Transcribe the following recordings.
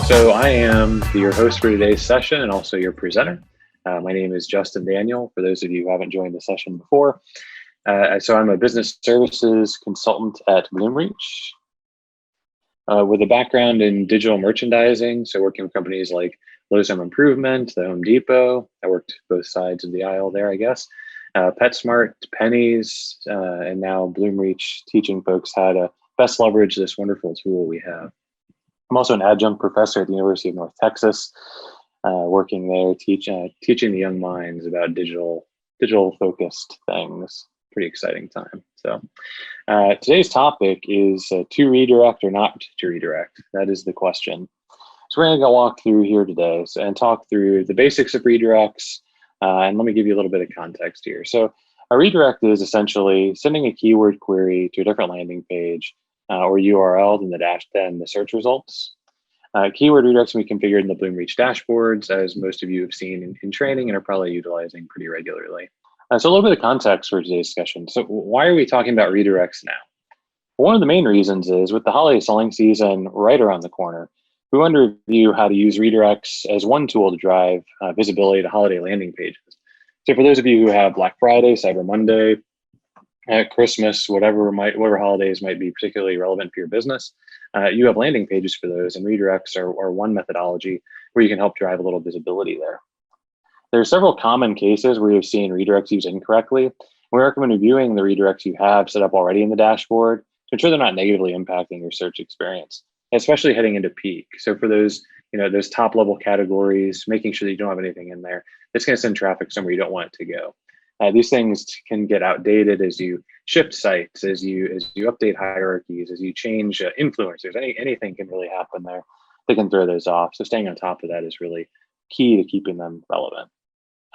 So I am your host for today's session and also your presenter. My name is Justin Daniel, for those of you who haven't joined the session before. So I'm a business services consultant at Bloomreach with a background in digital merchandising. So working with companies like Lowe's Home Improvement, the Home Depot. I worked both sides of the aisle there, I guess. PetSmart, Pennies, and now Bloomreach, teaching folks how to best leverage this wonderful tool we have. I'm also an adjunct professor at the University of North Texas, working there, teaching the young minds about digital focused things. Pretty exciting time. So today's topic is to redirect or not to redirect. That is the question. So we're going to walk through here today and talk through the basics of redirects. And let me give you a little bit of context here. So a redirect is essentially sending a keyword query to a different landing page or URL than the search results. Keyword redirects can be configured in the Bloomreach dashboards, as most of you have seen in training and are probably utilizing pretty regularly. So a little bit of context for today's discussion. So why are we talking about redirects now? One of the main reasons is with the holiday selling season right around the corner, we want to review how to use redirects as one tool to drive visibility to holiday landing pages. So for those of you who have Black Friday, Cyber Monday, Christmas, whatever holidays might be particularly relevant for your business, you have landing pages for those, and redirects are one methodology where you can help drive a little visibility there. There are several common cases where you've seen redirects used incorrectly. We recommend reviewing the redirects you have set up already in the dashboard to ensure they're not negatively impacting your search experience, especially heading into peak. So for those, those top level categories, making sure that you don't have anything in there that's going to send traffic somewhere you don't want it to go. These things can get outdated as you shift sites, as you update hierarchies, as you change influencers. Anything can really happen there. They can throw those off. So staying on top of that is really key to keeping them relevant.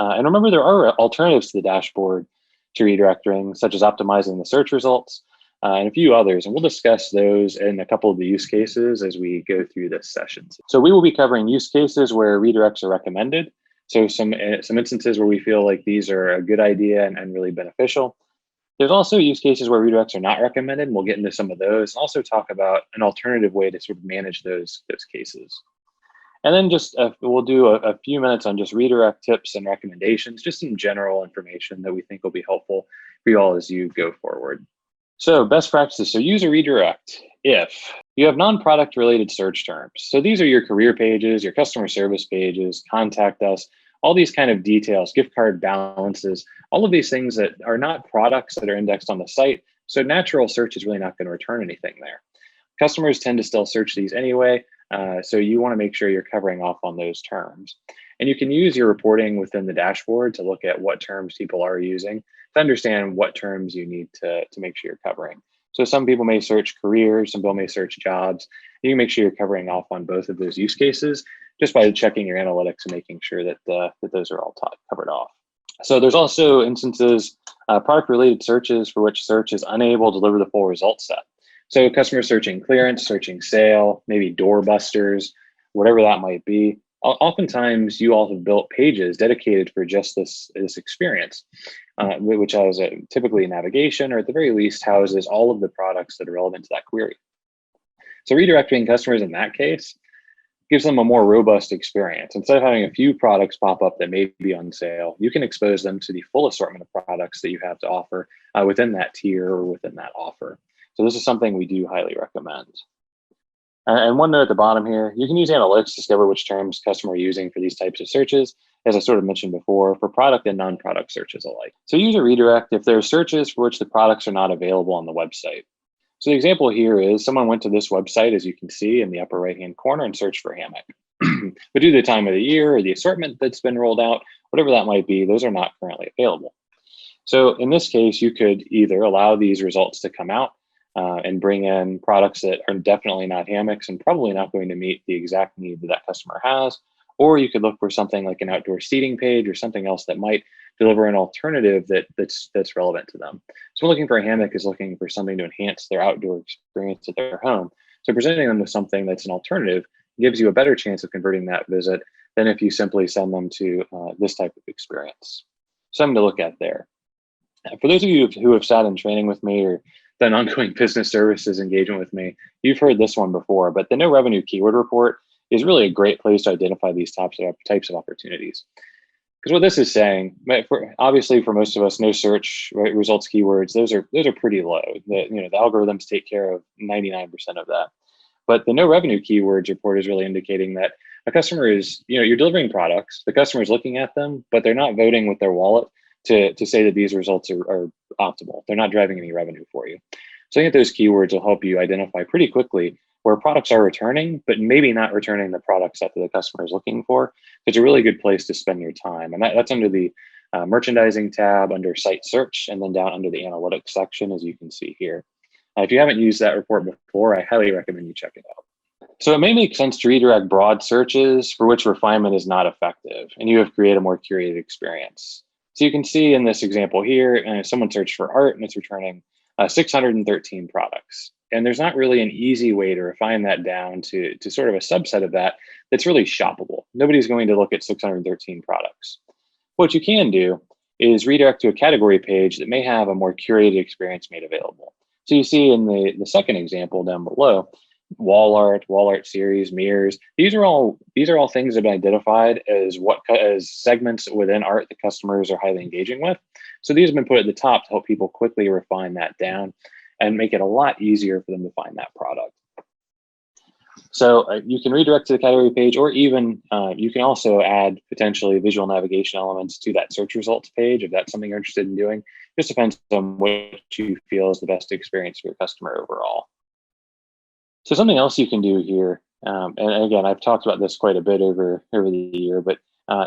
And remember, there are alternatives to the dashboard to redirecting, such as optimizing the search results and a few others. And we'll discuss those in a couple of the use cases as we go through this session. So we will be covering use cases where redirects are recommended. So some instances where we feel like these are a good idea and really beneficial. There's also use cases where redirects are not recommended, and we'll get into some of those. And also talk about an alternative way to sort of manage those cases. And then just we'll do a few minutes on just redirect tips and recommendations, just some general information that we think will be helpful for you all as you go forward. So best practices. So use a redirect if you have non-product related search terms. So these are your career pages, your customer service pages, contact us, all these kind of details, gift card balances, all of these things that are not products that are indexed on the site. So natural search is really not going to return anything there. Customers tend to still search these anyway. So you want to make sure you're covering off on those terms. And you can use your reporting within the dashboard to look at what terms people are using to understand what terms you need to make sure you're covering. So some people may search careers, some people may search jobs. You can make sure you're covering off on both of those use cases just by checking your analytics and making sure that those are all covered off. So there's also instances, product-related searches for which search is unable to deliver the full result set. So customers searching clearance, searching sale, maybe doorbusters, whatever that might be. Oftentimes, you all have built pages dedicated for just this experience, which has typically navigation, or at the very least houses all of the products that are relevant to that query. So redirecting customers in that case gives them a more robust experience. Instead of having a few products pop up that may be on sale, you can expose them to the full assortment of products that you have to offer within that tier or within that offer. So this is something we do highly recommend. And one note at the bottom here, you can use analytics to discover which terms customers are using for these types of searches, as I sort of mentioned before, for product and non-product searches alike. So use a redirect if there are searches for which the products are not available on the website. So the example here is someone went to this website, as you can see in the upper right-hand corner, and searched for hammock. But due to the time of the year or the assortment that's been rolled out, whatever that might be, those are not currently available. So in this case, you could either allow these results to come out and bring in products that are definitely not hammocks and probably not going to meet the exact need that that customer has. Or you could look for something like an outdoor seating page or something else that might deliver an alternative that's relevant to them. So looking for a hammock is looking for something to enhance their outdoor experience at their home. So presenting them with something that's an alternative gives you a better chance of converting that visit than if you simply send them to this type of experience. Something to look at there. For those of you who have sat in training with me or done ongoing business services engagement with me, you've heard this one before, but the no revenue keyword report is really a great place to identify these types of opportunities. Because what this is saying, obviously for most of us, no search results keywords, those are pretty low. The algorithms take care of 99% of that. But the no revenue keywords report is really indicating that a customer is, you're delivering products, the customer is looking at them, but they're not voting with their wallet to say that these results are optimal. They're not driving any revenue for you. So I think those keywords will help you identify pretty quickly where products are returning, but maybe not returning the products that the customer is looking for. It's a really good place to spend your time. And that's under the merchandising tab, under site search, and then down under the analytics section, as you can see here. If you haven't used that report before, I highly recommend you check it out. So it may make sense to redirect broad searches for which refinement is not effective, and you have created a more curated experience. So you can see in this example here, someone searched for art and it's returning 613 products. And there's not really an easy way to refine that down to sort of a subset of that that's really shoppable. Nobody's going to look at 613 products. What you can do is redirect to a category page that may have a more curated experience made available. So you see in the second example down below, wall art series, mirrors. These are all things that have been identified as segments within art that customers are highly engaging with. So these have been put at the top to help people quickly refine that down and make it a lot easier for them to find that product. So you can redirect to the category page, or even you can also add potentially visual navigation elements to that search results page if that's something you're interested in doing. Just depends on what you feel is the best experience for your customer overall. So something else you can do here, and again, I've talked about this quite a bit over the year, but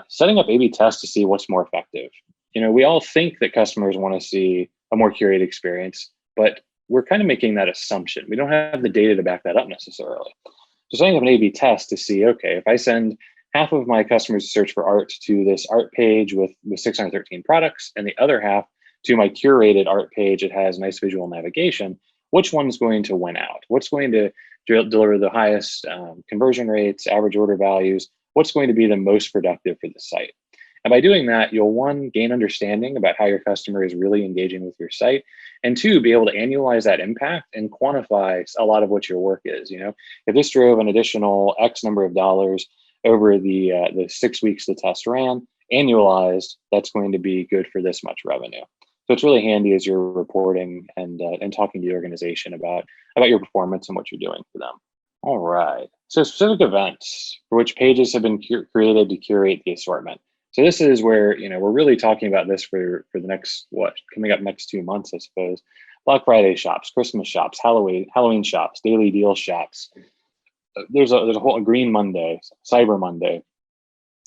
setting up A/B tests to see what's more effective. We all think that customers want to see a more curated experience, but we're kind of making that assumption. We don't have the data to back that up necessarily. So setting up an A/B test to see, okay, if I send half of my customers to search for art to this art page with 613 products, and the other half to my curated art page that has nice visual navigation, which one's going to win out? What's going to deliver the highest conversion rates, average order values? What's going to be the most productive for the site? And by doing that, you'll, one, gain understanding about how your customer is really engaging with your site, and two, be able to annualize that impact and quantify a lot of what your work is. If this drove an additional X number of dollars over the 6 weeks the test ran, annualized, that's going to be good for this much revenue. So it's really handy as you're reporting and talking to the organization about your performance and what you're doing for them. All right. So specific events for which pages have been created to curate the assortment. So this is where we're really talking about this for the next coming up next 2 months, I suppose. Black Friday shops, Christmas shops, Halloween shops, daily deal shops. There's a whole Green Monday, Cyber Monday.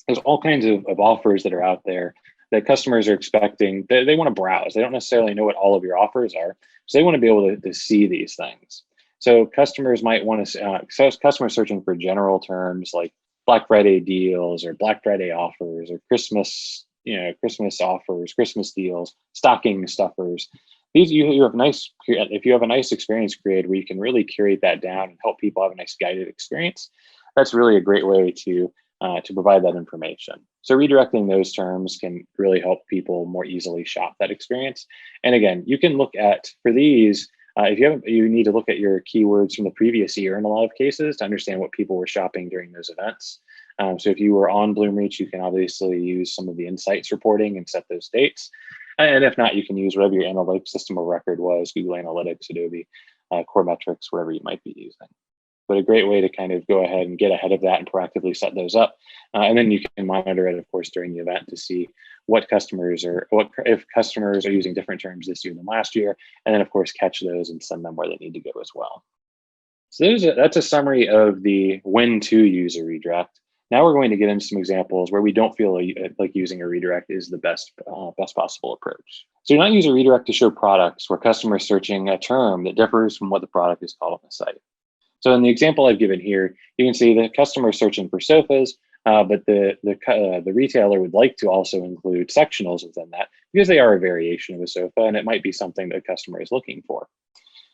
There's all kinds of offers that are out there that customers are expecting. They want to browse. They don't necessarily know what all of your offers are, so they want to be able to see these things. So customers might want to, customers searching for general terms like Black Friday deals or Black Friday offers or Christmas offers, Christmas deals, stocking stuffers. These you have nice. If you have a nice experience created where you can really curate that down and help people have a nice guided experience, that's really a great way to provide that information. So redirecting those terms can really help people more easily shop that experience. And again, you can look at, for these, you need to look at your keywords from the previous year in a lot of cases to understand what people were shopping during those events. So if you were on Bloomreach, you can obviously use some of the insights reporting and set those dates. And if not, you can use whatever your analytics system of record was, Google Analytics, Adobe, Core Metrics, wherever you might be using. But a great way to kind of go ahead and get ahead of that and proactively set those up. And then you can monitor it, of course, during the event to see if customers are using different terms this year than last year. And then, of course, catch those and send them where they need to go as well. So that's a summary of the when to use a redirect. Now we're going to get into some examples where we don't feel like using a redirect is the best possible approach. So you're not using a redirect to show products where customers searching a term that differs from what the product is called on the site. So in the example I've given here, you can see the customer is searching for sofas, but the retailer would like to also include sectionals within that because they are a variation of a sofa and it might be something that the customer is looking for.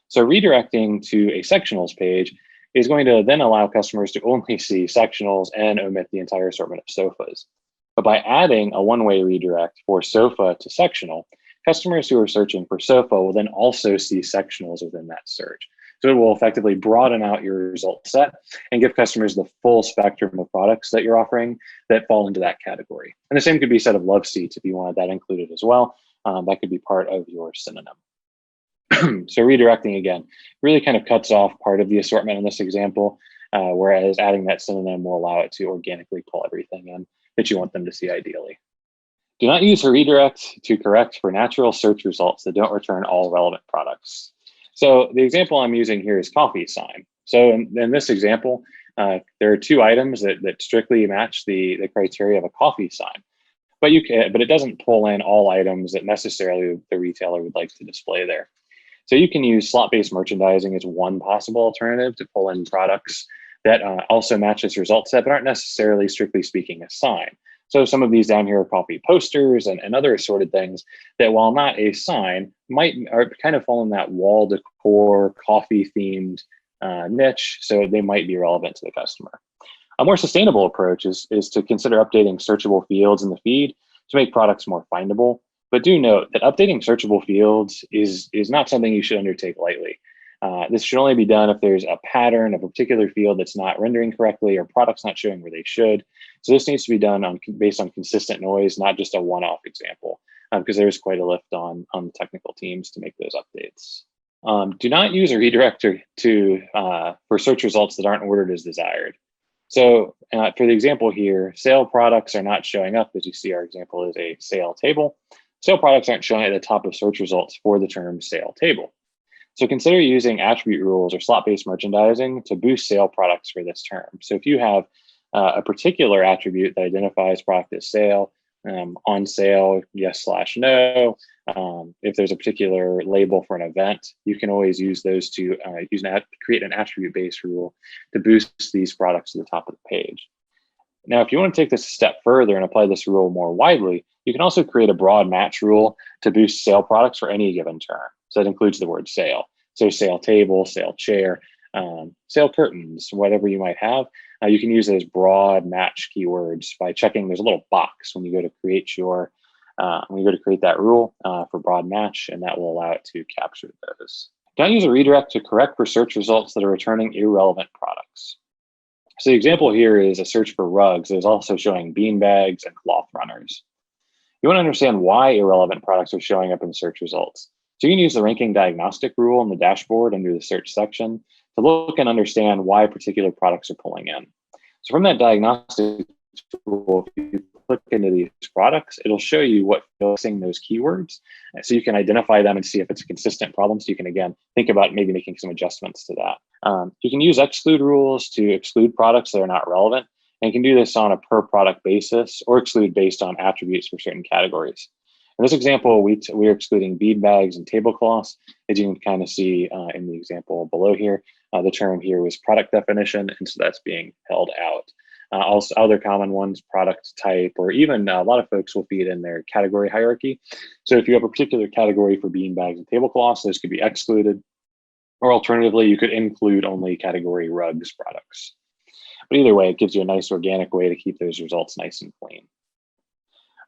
So redirecting to a sectionals page is going to then allow customers to only see sectionals and omit the entire assortment of sofas. But by adding a one-way redirect for sofa to sectional, customers who are searching for sofa will then also see sectionals within that search. So it will effectively broaden out your result set and give customers the full spectrum of products that you're offering that fall into that category. And the same could be said of love seats if you wanted that included as well. That could be part of your synonym. So redirecting again really kind of cuts off part of the assortment in this example, whereas adding that synonym will allow it to organically pull everything in that you want them to see ideally. Do not use a redirect to correct for natural search results that don't return all relevant products. So the example I'm using here is coffee sign. So in this example, there are two items that strictly match the criteria of a coffee sign, but it doesn't pull in all items that necessarily the retailer would like to display there. So you can use slot-based merchandising as one possible alternative to pull in products that also match this result set, but aren't necessarily, strictly speaking, a sign. So some of these down here are coffee posters and other assorted things that, while not a sign, are kind of fall in that wall decor, coffee-themed niche, so they might be relevant to the customer. A more sustainable approach is to consider updating searchable fields in the feed to make products more findable. But do note that updating searchable fields is not something you should undertake lightly. This should only be done if there's a pattern of a particular field that's not rendering correctly or products not showing where they should. So this needs to be done based on consistent noise, not just a one-off example, because there is quite a lift on the technical teams to make those updates. Do not use a redirect for search results that aren't ordered as desired. So for the example here, sale products are not showing up. As you see, our example is a sale table. Sale products aren't showing at the top of search results for the term sale table. So consider using attribute rules or slot-based merchandising to boost sale products for this term. So if you have a particular attribute that identifies product as sale, on sale, yes/no, if there's a particular label for an event, you can always use those to create an attribute-based rule to boost these products to the top of the page. Now, if you want to take this a step further and apply this rule more widely, you can also create a broad match rule to boost sale products for any given term. So that includes the word sale. So sale table, sale chair, sale curtains, whatever you might have. You can use those broad match keywords by checking. There's a little box when you go to create that rule for broad match, and that will allow it to capture those. Don't use a redirect to correct for search results that are returning irrelevant products. So the example here is a search for rugs that is also showing bean bags and cloth runners. You want to understand why irrelevant products are showing up in search results. So you can use the ranking diagnostic rule in the dashboard under the search section to look and understand why particular products are pulling in. So from that diagnostic tool, if you click into these products, it'll show you what fixing those keywords. So you can identify them and see if it's a consistent problem. So you can, again, think about maybe making some adjustments to that. You can use exclude rules to exclude products that are not relevant. And you can do this on a per product basis or exclude based on attributes for certain categories. In this example, we're excluding bead bags and tablecloths. As you can kind of see in the example below here, the term here was product definition, and so that's being held out. Also, other common ones, product type, or even a lot of folks will feed in their category hierarchy. So if you have a particular category for bean bags and tablecloths, those could be excluded. Or alternatively, you could include only category rugs products. But either way, it gives you a nice organic way to keep those results nice and clean.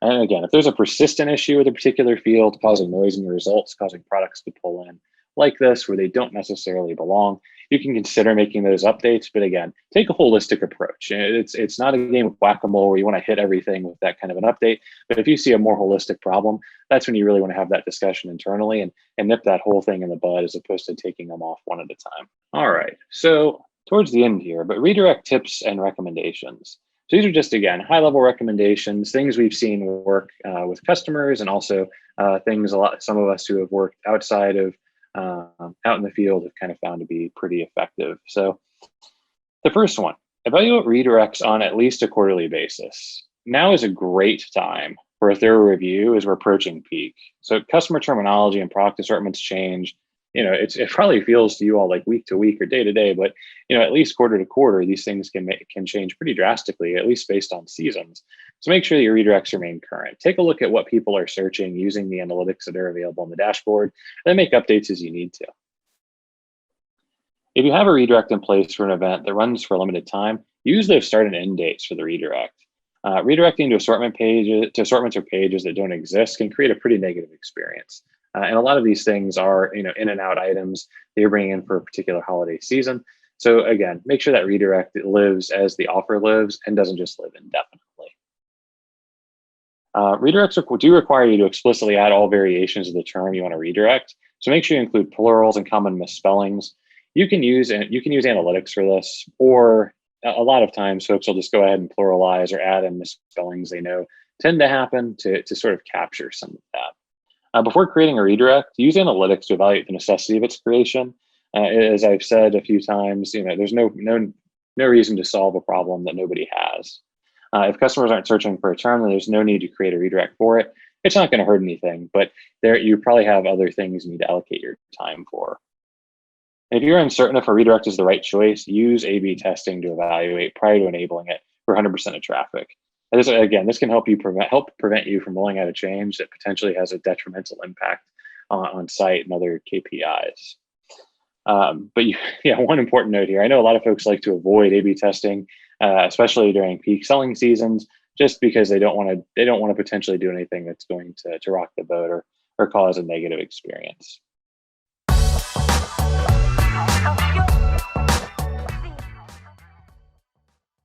And again, if there's a persistent issue with a particular field causing noise in your results, causing products to pull in like this where they don't necessarily belong, you can consider making those updates. But again, take a holistic approach. It's not a game of whack-a-mole where you want to hit everything with that kind of an update. But if you see a more holistic problem, that's when you really want to have that discussion internally and nip that whole thing in the bud as opposed to taking them off one at a time. All right, so towards the end here, but redirect tips and recommendations. So these are just, again, high-level recommendations, things we've seen work with customers, and also some of us who have worked outside of out in the field have kind of found to be pretty effective. So the first one, evaluate redirects on at least a quarterly basis. Now is a great time for a thorough review as we're approaching peak. So customer terminology and product assortments change. It probably feels to you all like week to week or day to day, but at least quarter to quarter, these things can change pretty drastically, at least based on seasons. So make sure that your redirects remain current. Take a look at what people are searching using the analytics that are available in the dashboard, and then make updates as you need to. If you have a redirect in place for an event that runs for a limited time, use those start and end dates for the redirect. Redirecting to assortments or pages that don't exist can create a pretty negative experience. And a lot of these things are, in and out items that you're bringing in for a particular holiday season. So again, make sure that redirect lives as the offer lives and doesn't just live indefinitely. Redirects do require you to explicitly add all variations of the term you want to redirect. So make sure you include plurals and common misspellings. You can use analytics for this, or a lot of times folks will just go ahead and pluralize or add in misspellings they know tend to happen to sort of capture some of that. Before creating a redirect, use analytics to evaluate the necessity of its creation. As I've said a few times, there's no reason to solve a problem that nobody has. If customers aren't searching for a term, then there's no need to create a redirect for it. It's not going to hurt anything, but you probably have other things you need to allocate your time for. If you're uncertain if a redirect is the right choice, use A/B testing to evaluate prior to enabling it for 100% of traffic. And this can help prevent you from rolling out a change that potentially has a detrimental impact on site and other KPIs. One important note here. I know a lot of folks like to avoid A/B testing, especially during peak selling seasons, just because they don't want to potentially do anything that's going to rock the boat or cause a negative experience.